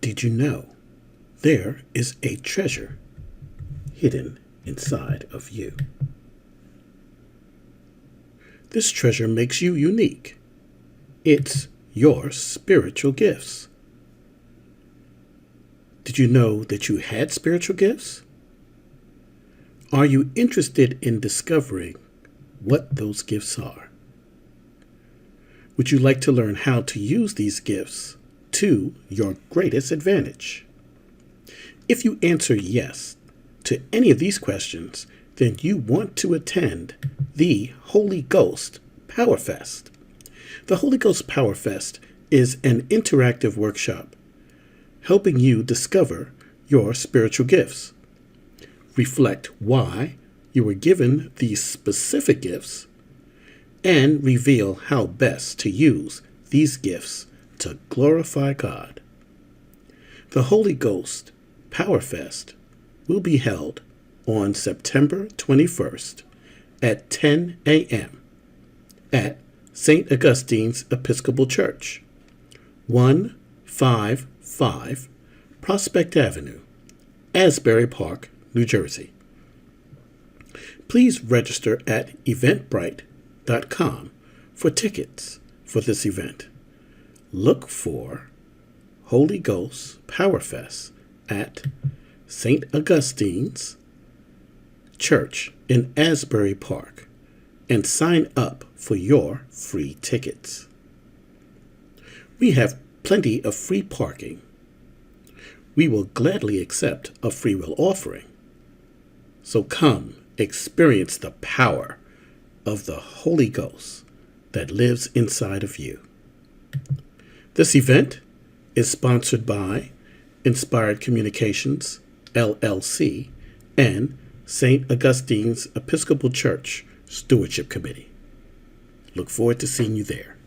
Did you know there is a treasure hidden inside of you? This treasure makes you unique. It's your spiritual gifts. Did you know that you had spiritual gifts? Are you interested in discovering what those gifts are? Would you like to learn how to use these gifts to your greatest advantage? If you answer yes to any of these questions, then you want to attend the Holy Ghost Power Fest. The Holy Ghost Power Fest is an interactive workshop helping you discover your spiritual gifts, reflect why you were given these specific gifts, and reveal how best to use these gifts to glorify God. The Holy Ghost Power Fest will be held on September 21st at 10 a.m. at St. Augustine's Episcopal Church, 155 Prospect Avenue, Asbury Park, New Jersey. Please register at eventbrite.com for tickets for this event. Look for Holy Ghost Power Fest at St. Augustine's Church in Asbury Park and sign up for your free tickets. We have plenty of free parking. We will gladly accept a free will offering. So come experience the power of the Holy Ghost that lives inside of you. This event is sponsored by Inspired Communications, LLC, and St. Augustine's Episcopal Church Stewardship Committee. Look forward to seeing you there.